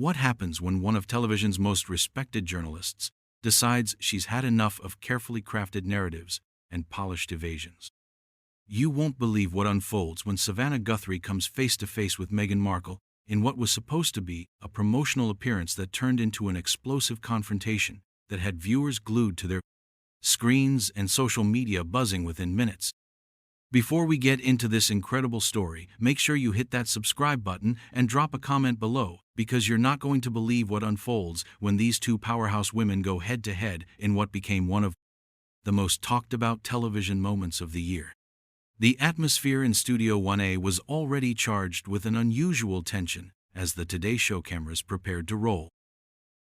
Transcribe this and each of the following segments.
What happens when one of television's most respected journalists decides she's had enough of carefully crafted narratives and polished evasions? You won't believe what unfolds when Savannah Guthrie comes face to face with Meghan Markle in what was supposed to be a promotional appearance that turned into an explosive confrontation that had viewers glued to their screens and social media buzzing within minutes. Before we get into this incredible story, make sure you hit that subscribe button and drop a comment below, because you're not going to believe what unfolds when these two powerhouse women go head-to-head in what became one of the most talked-about television moments of the year. The atmosphere in Studio 1A was already charged with an unusual tension as the Today Show cameras prepared to roll.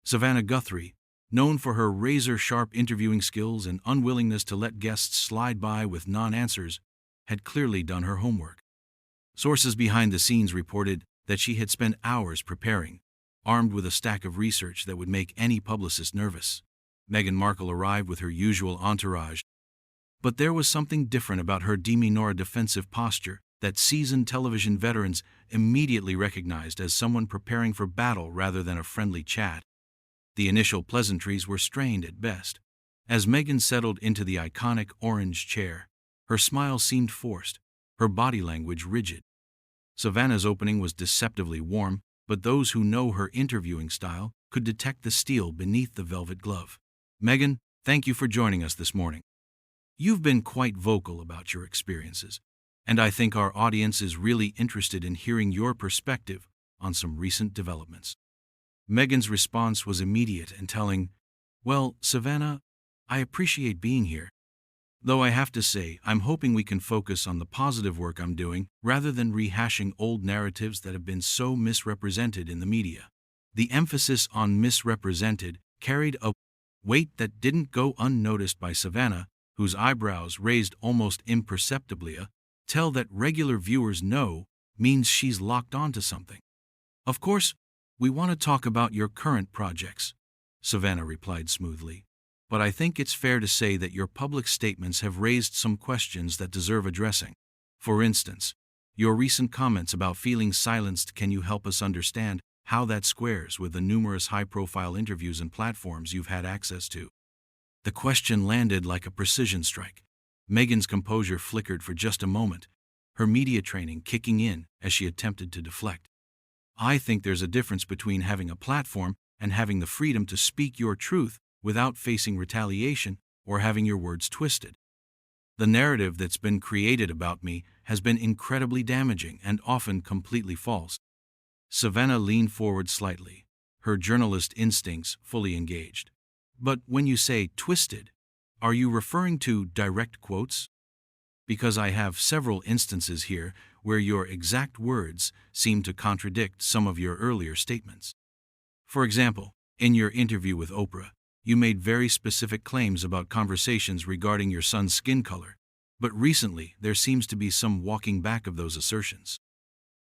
Savannah Guthrie, known for her razor-sharp interviewing skills and unwillingness to let guests slide by with non-answers, had clearly done her homework. Sources behind the scenes reported that she had spent hours preparing, armed with a stack of research that would make any publicist nervous. Meghan Markle arrived with her usual entourage, but there was something different about her demure defensive posture that seasoned television veterans immediately recognized as someone preparing for battle rather than a friendly chat. The initial pleasantries were strained at best. As Meghan settled into the iconic orange chair, her smile seemed forced, her body language rigid. Savannah's opening was deceptively warm, but those who know her interviewing style could detect the steel beneath the velvet glove. Meghan, thank you for joining us this morning. You've been quite vocal about your experiences, and I think our audience is really interested in hearing your perspective on some recent developments. Meghan's response was immediate and telling. Well, Savannah, I appreciate being here. Though I have to say, I'm hoping we can focus on the positive work I'm doing rather than rehashing old narratives that have been so misrepresented in the media. The emphasis on misrepresented carried a weight that didn't go unnoticed by Savannah, whose eyebrows raised almost imperceptibly. Tell that regular viewers know means she's locked onto something. Of course, we want to talk about your current projects, Savannah replied smoothly. But I think it's fair to say that your public statements have raised some questions that deserve addressing. For instance, your recent comments about feeling silenced. Can you help us understand how that squares with the numerous high-profile interviews and platforms you've had access to? The question landed like a precision strike. Meghan's composure flickered for just a moment, her media training kicking in as she attempted to deflect. I think there's a difference between having a platform and having the freedom to speak your truth without facing retaliation or having your words twisted. The narrative that's been created about me has been incredibly damaging and often completely false. Savannah leaned forward slightly, her journalist instincts fully engaged. But when you say twisted, are you referring to direct quotes? Because I have several instances here where your exact words seem to contradict some of your earlier statements. For example, in your interview with Oprah, you made very specific claims about conversations regarding your son's skin color, but recently there seems to be some walking back of those assertions.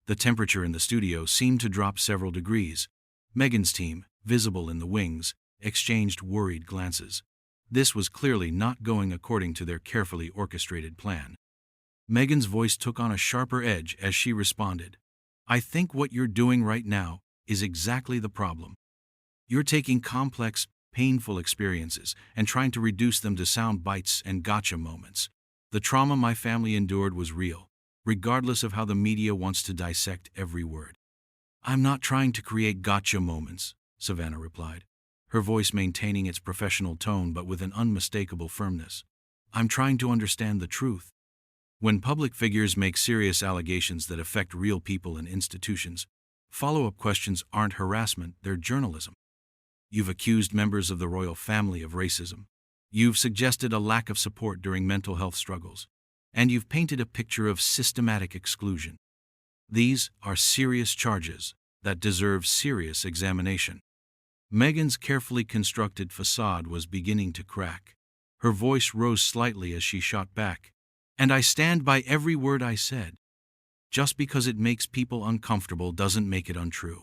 The temperature in the studio seemed to drop several degrees. Meghan's team, visible in the wings, exchanged worried glances. This was clearly not going according to their carefully orchestrated plan. Meghan's voice took on a sharper edge as she responded. I think what you're doing right now is exactly the problem. You're taking complex, painful experiences and trying to reduce them to sound bites and gotcha moments. The trauma my family endured was real, regardless of how the media wants to dissect every word. I'm not trying to create gotcha moments, Savannah replied, her voice maintaining its professional tone but with an unmistakable firmness. I'm trying to understand the truth. When public figures make serious allegations that affect real people and institutions, follow-up questions aren't harassment, they're journalism. You've accused members of the royal family of racism. You've suggested a lack of support during mental health struggles. And you've painted a picture of systematic exclusion. These are serious charges that deserve serious examination. Meghan's carefully constructed facade was beginning to crack. Her voice rose slightly as she shot back. And I stand by every word I said. Just because it makes people uncomfortable doesn't make it untrue.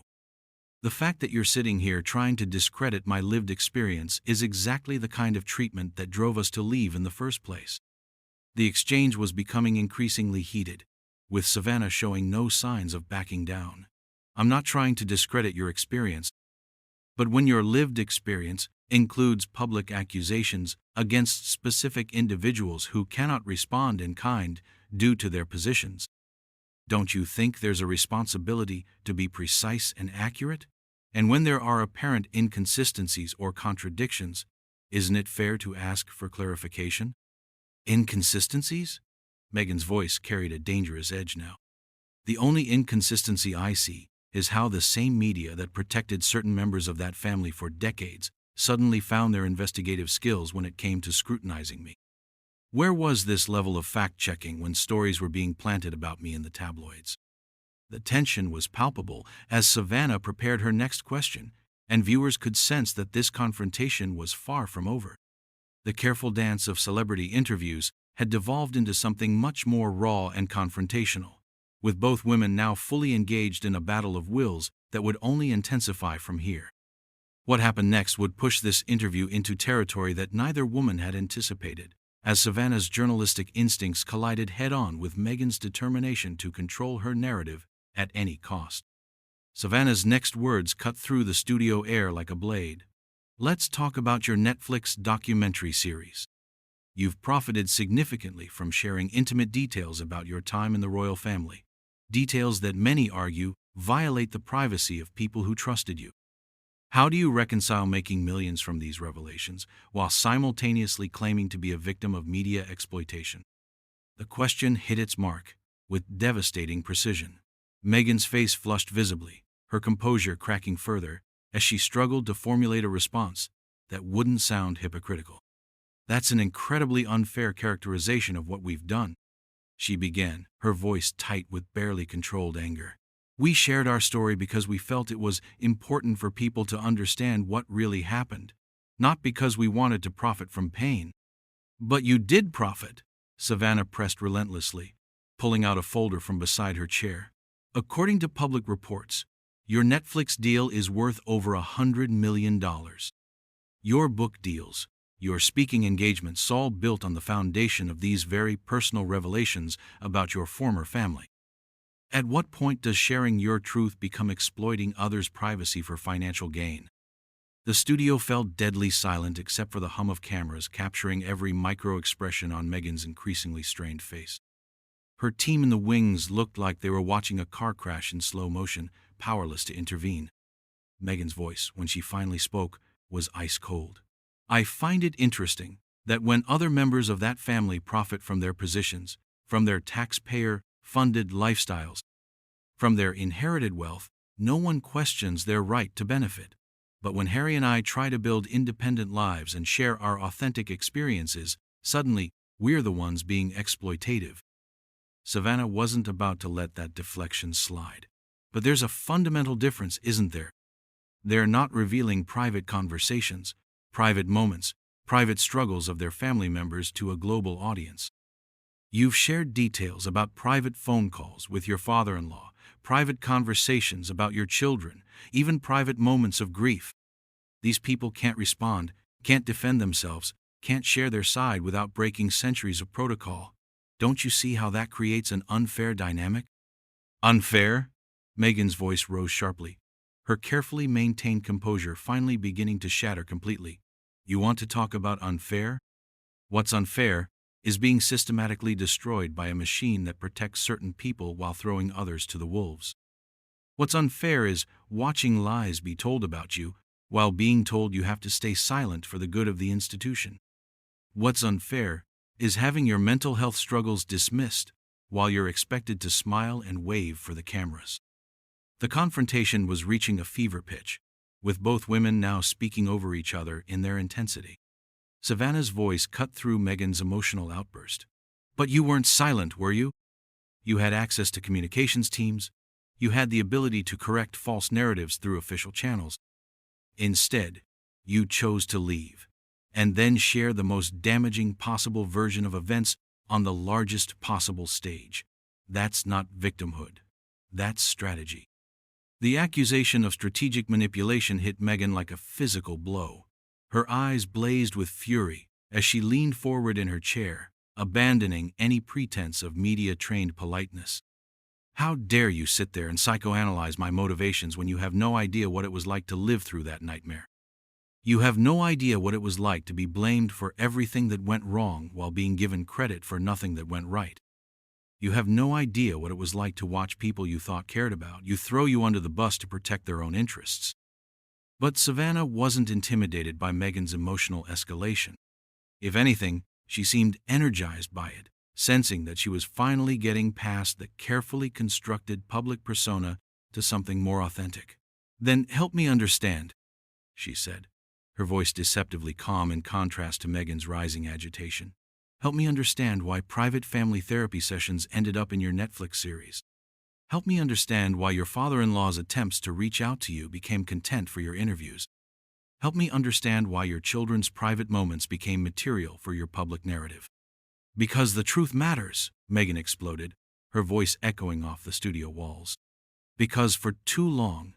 The fact that you're sitting here trying to discredit my lived experience is exactly the kind of treatment that drove us to leave in the first place. The exchange was becoming increasingly heated, with Savannah showing no signs of backing down. I'm not trying to discredit your experience, but when your lived experience includes public accusations against specific individuals who cannot respond in kind due to their positions, don't you think there's a responsibility to be precise and accurate? And when there are apparent inconsistencies or contradictions, isn't it fair to ask for clarification? Inconsistencies? Meghan's voice carried a dangerous edge now. The only inconsistency I see is how the same media that protected certain members of that family for decades suddenly found their investigative skills when it came to scrutinizing me. Where was this level of fact-checking when stories were being planted about me in the tabloids? The tension was palpable as Savannah prepared her next question, and viewers could sense that this confrontation was far from over. The careful dance of celebrity interviews had devolved into something much more raw and confrontational, with both women now fully engaged in a battle of wills that would only intensify from here. What happened next would push this interview into territory that neither woman had anticipated, as Savannah's journalistic instincts collided head-on with Meghan's determination to control her narrative at any cost. Savannah's next words cut through the studio air like a blade. Let's talk about your Netflix documentary series. You've profited significantly from sharing intimate details about your time in the royal family, details that many argue violate the privacy of people who trusted you. How do you reconcile making millions from these revelations while simultaneously claiming to be a victim of media exploitation? The question hit its mark with devastating precision. Meghan's face flushed visibly, her composure cracking further as she struggled to formulate a response that wouldn't sound hypocritical. That's an incredibly unfair characterization of what we've done, she began, her voice tight with barely controlled anger. We shared our story because we felt it was important for people to understand what really happened, not because we wanted to profit from pain. But you did profit, Savannah pressed relentlessly, pulling out a folder from beside her chair. According to public reports, your Netflix deal is worth over $100 million. Your book deals, your speaking engagements, all built on the foundation of these very personal revelations about your former family. At what point does sharing your truth become exploiting others' privacy for financial gain? The studio fell deadly silent except for the hum of cameras capturing every micro-expression on Meghan's increasingly strained face. Her team in the wings looked like they were watching a car crash in slow motion, powerless to intervene. Meghan's voice, when she finally spoke, was ice cold. I find it interesting that when other members of that family profit from their positions, from their taxpayer-funded lifestyles, from their inherited wealth, no one questions their right to benefit. But when Harry and I try to build independent lives and share our authentic experiences, suddenly, we're the ones being exploitative. Savannah wasn't about to let that deflection slide. But there's a fundamental difference, isn't there? They're not revealing private conversations, private moments, private struggles of their family members to a global audience. You've shared details about private phone calls with your father-in-law, private conversations about your children, even private moments of grief. These people can't respond, can't defend themselves, can't share their side without breaking centuries of protocol. Don't you see how that creates an unfair dynamic? Unfair? Meghan's voice rose sharply, her carefully maintained composure finally beginning to shatter completely. You want to talk about unfair? What's unfair is being systematically destroyed by a machine that protects certain people while throwing others to the wolves. What's unfair is watching lies be told about you while being told you have to stay silent for the good of the institution. What's unfair is having your mental health struggles dismissed while you're expected to smile and wave for the cameras. The confrontation was reaching a fever pitch, with both women now speaking over each other in their intensity. Savannah's voice cut through Meghan's emotional outburst. But you weren't silent, were you? You had access to communications teams. You had the ability to correct false narratives through official channels. Instead, you chose to leave, and then share the most damaging possible version of events on the largest possible stage. That's not victimhood. That's strategy. The accusation of strategic manipulation hit Meghan like a physical blow. Her eyes blazed with fury as she leaned forward in her chair, abandoning any pretense of media-trained politeness. How dare you sit there and psychoanalyze my motivations when you have no idea what it was like to live through that nightmare? You have no idea what it was like to be blamed for everything that went wrong while being given credit for nothing that went right. You have no idea what it was like to watch people you thought cared about you throw you under the bus to protect their own interests. But Savannah wasn't intimidated by Meghan's emotional escalation. If anything, she seemed energized by it, sensing that she was finally getting past the carefully constructed public persona to something more authentic. "Then help me understand," she said, her voice deceptively calm in contrast to Meghan's rising agitation. "Help me understand why private family therapy sessions ended up in your Netflix series. Help me understand why your father-in-law's attempts to reach out to you became content for your interviews. Help me understand why your children's private moments became material for your public narrative." "Because the truth matters," Meghan exploded, her voice echoing off the studio walls. "Because for too long,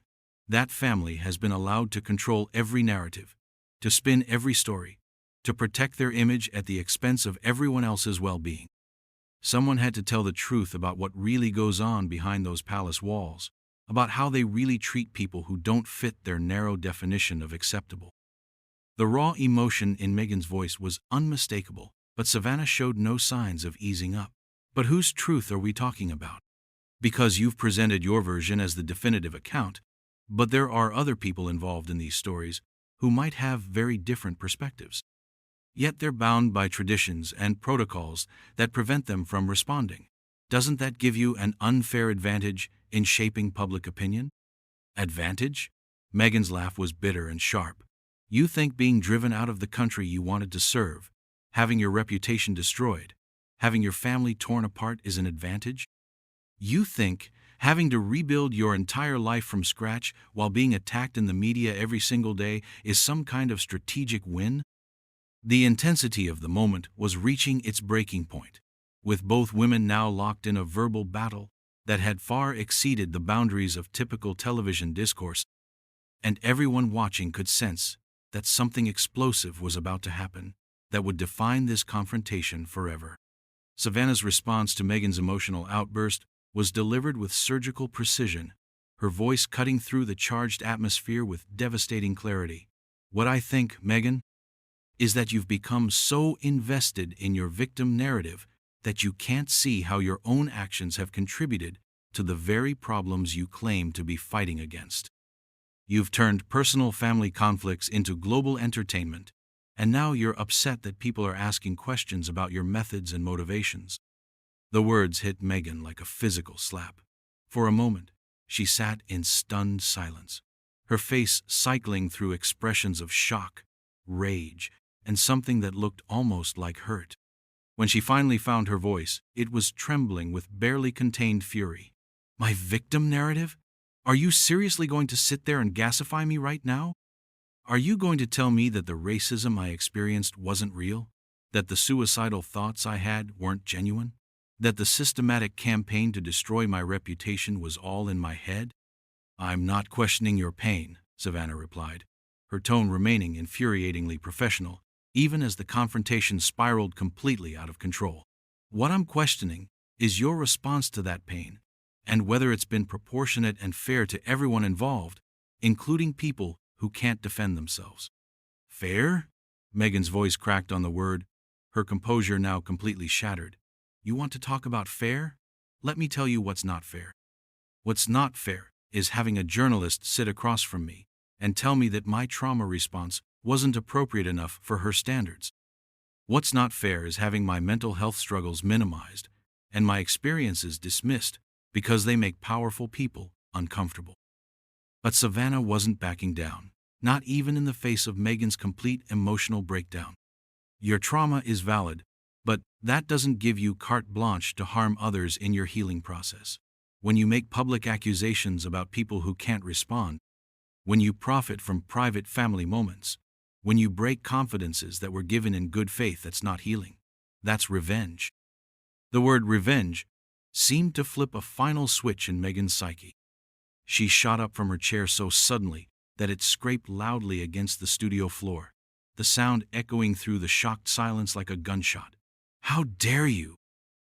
that family has been allowed to control every narrative, to spin every story, to protect their image at the expense of everyone else's well-being. Someone had to tell the truth about what really goes on behind those palace walls, about how they really treat people who don't fit their narrow definition of acceptable." The raw emotion in Meghan's voice was unmistakable, but Savannah showed no signs of easing up. "But whose truth are we talking about? Because you've presented your version as the definitive account, but there are other people involved in these stories who might have very different perspectives. Yet they're bound by traditions and protocols that prevent them from responding. Doesn't that give you an unfair advantage in shaping public opinion?" "Advantage?" Meghan's laugh was bitter and sharp. "You think being driven out of the country you wanted to serve, having your reputation destroyed, having your family torn apart is an advantage? You think having to rebuild your entire life from scratch while being attacked in the media every single day is some kind of strategic win?" The intensity of the moment was reaching its breaking point, with both women now locked in a verbal battle that had far exceeded the boundaries of typical television discourse, and everyone watching could sense that something explosive was about to happen that would define this confrontation forever. Savannah's response to Meghan's emotional outburst was delivered with surgical precision, her voice cutting through the charged atmosphere with devastating clarity. "What I think, Meghan, is that you've become so invested in your victim narrative that you can't see how your own actions have contributed to the very problems you claim to be fighting against. You've turned personal family conflicts into global entertainment, and now you're upset that people are asking questions about your methods and motivations." The words hit Meghan like a physical slap. For a moment, she sat in stunned silence, her face cycling through expressions of shock, rage, and something that looked almost like hurt. When she finally found her voice, it was trembling with barely contained fury. "My victim narrative? Are you seriously going to sit there and gasify me right now? Are you going to tell me that the racism I experienced wasn't real? That the suicidal thoughts I had weren't genuine? That the systematic campaign to destroy my reputation was all in my head?" "I'm not questioning your pain," Savannah replied, her tone remaining infuriatingly professional, even as the confrontation spiraled completely out of control. "What I'm questioning is your response to that pain, and whether it's been proportionate and fair to everyone involved, including people who can't defend themselves." "Fair?" Meghan's voice cracked on the word, her composure now completely shattered. "You want to talk about fair? Let me tell you what's not fair. What's not fair is having a journalist sit across from me and tell me that my trauma response wasn't appropriate enough for her standards. What's not fair is having my mental health struggles minimized and my experiences dismissed because they make powerful people uncomfortable." But Savannah wasn't backing down, not even in the face of Meghan's complete emotional breakdown. "Your trauma is valid, but that doesn't give you carte blanche to harm others in your healing process. When you make public accusations about people who can't respond, when you profit from private family moments, when you break confidences that were given in good faith, that's not healing. That's revenge." The word revenge seemed to flip a final switch in Meghan's psyche. She shot up from her chair so suddenly that it scraped loudly against the studio floor, the sound echoing through the shocked silence like a gunshot. "How dare you?"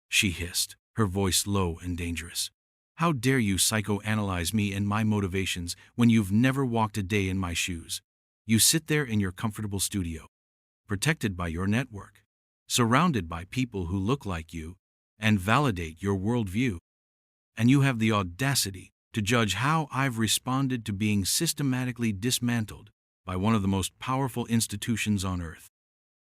she hissed, her voice low and dangerous. How dare you psychoanalyze me and my motivations when you've never walked a day in my shoes? You sit there in your comfortable studio, protected by your network, surrounded by people who look like you and validate your worldview. And you have the audacity to judge how I've responded to being systematically dismantled by one of the most powerful institutions on earth.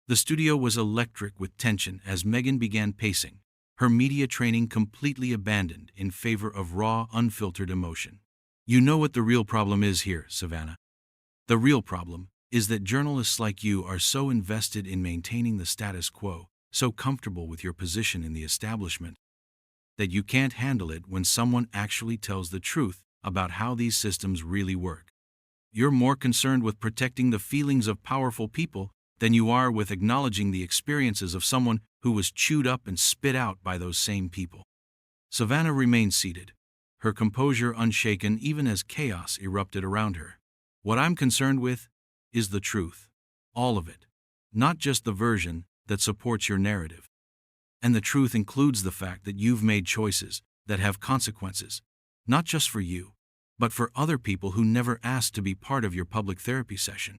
The studio was electric with tension as Meghan began pacing, her media training completely abandoned in favor of raw, unfiltered emotion. You know what the real problem is here, Savannah. The real problem is that journalists like you are so invested in maintaining the status quo, so comfortable with your position in the establishment, that you can't handle it when someone actually tells the truth about how these systems really work. You're more concerned with protecting the feelings of powerful people than you are with acknowledging the experiences of someone who was chewed up and spit out by those same people. Savannah remained seated, her composure unshaken even as chaos erupted around her. What I'm concerned with is the truth. All of it. Not just the version that supports your narrative. And the truth includes the fact that you've made choices that have consequences, not just for you, but for other people who never asked to be part of your public therapy session.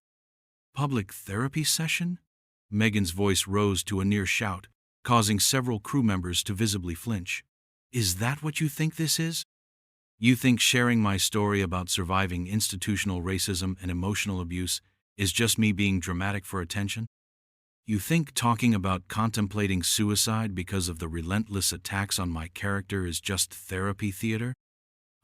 Public therapy session? Meghan's voice rose to a near shout, causing several crew members to visibly flinch. Is that what you think this is? You think sharing my story about surviving institutional racism and emotional abuse is just me being dramatic for attention? You think talking about contemplating suicide because of the relentless attacks on my character is just therapy theater?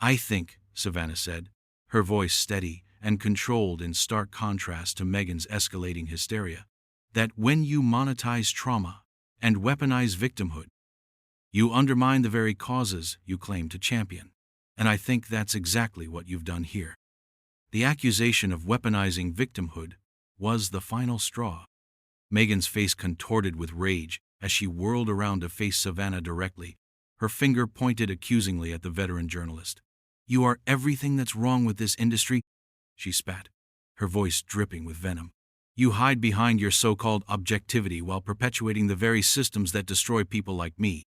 I think, Savannah said, her voice steady and controlled in stark contrast to Meghan's escalating hysteria, that when you monetize trauma and weaponize victimhood, you undermine the very causes you claim to champion. And I think that's exactly what you've done here. The accusation of weaponizing victimhood was the final straw. Meghan's face contorted with rage as she whirled around to face Savannah directly, her finger pointed accusingly at the veteran journalist. You are everything that's wrong with this industry, she spat, her voice dripping with venom. You hide behind your so-called objectivity while perpetuating the very systems that destroy people like me.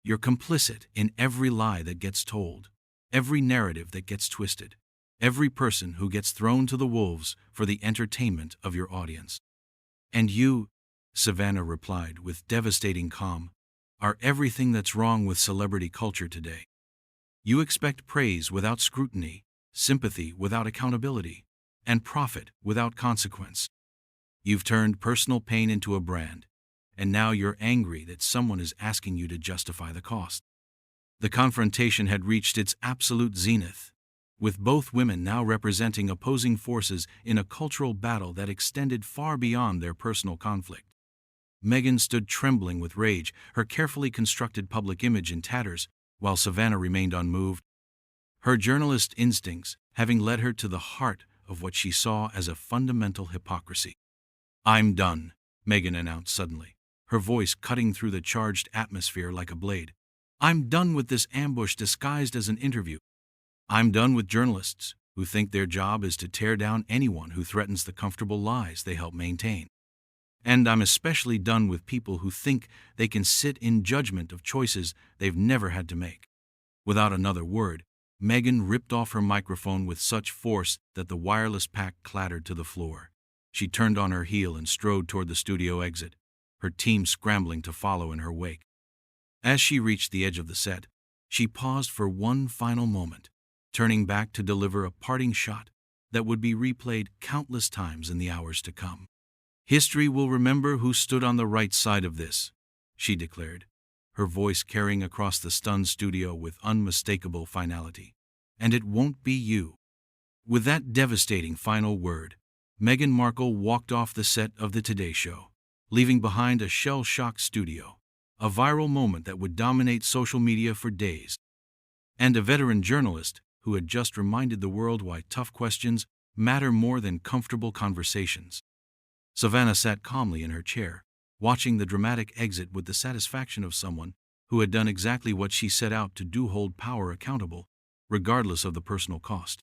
You're complicit in every lie that gets told, every narrative that gets twisted, every person who gets thrown to the wolves for the entertainment of your audience. And you, Savannah replied with devastating calm, are everything that's wrong with celebrity culture today. You expect praise without scrutiny, sympathy without accountability, and profit without consequence. You've turned personal pain into a brand, and now you're angry that someone is asking you to justify the cost. The confrontation had reached its absolute zenith, with both women now representing opposing forces in a cultural battle that extended far beyond their personal conflict. Meghan stood trembling with rage, her carefully constructed public image in tatters, while Savannah remained unmoved, her journalist instincts having led her to the heart of what she saw as a fundamental hypocrisy. I'm done, Meghan announced suddenly, her voice cutting through the charged atmosphere like a blade. I'm done with this ambush disguised as an interview. I'm done with journalists who think their job is to tear down anyone who threatens the comfortable lies they help maintain. And I'm especially done with people who think they can sit in judgment of choices they've never had to make. Without another word, Meghan ripped off her microphone with such force that the wireless pack clattered to the floor. She turned on her heel and strode toward the studio exit, her team scrambling to follow in her wake. As she reached the edge of the set, she paused for one final moment, turning back to deliver a parting shot that would be replayed countless times in the hours to come. History will remember who stood on the right side of this, she declared, her voice carrying across the stunned studio with unmistakable finality. And it won't be you. With that devastating final word, Meghan Markle walked off the set of The Today Show, leaving behind a shell-shocked studio, a viral moment that would dominate social media for days, and a veteran journalist who had just reminded the world why tough questions matter more than comfortable conversations. Savannah sat calmly in her chair, watching the dramatic exit with the satisfaction of someone who had done exactly what she set out to do: hold power accountable, regardless of the personal cost.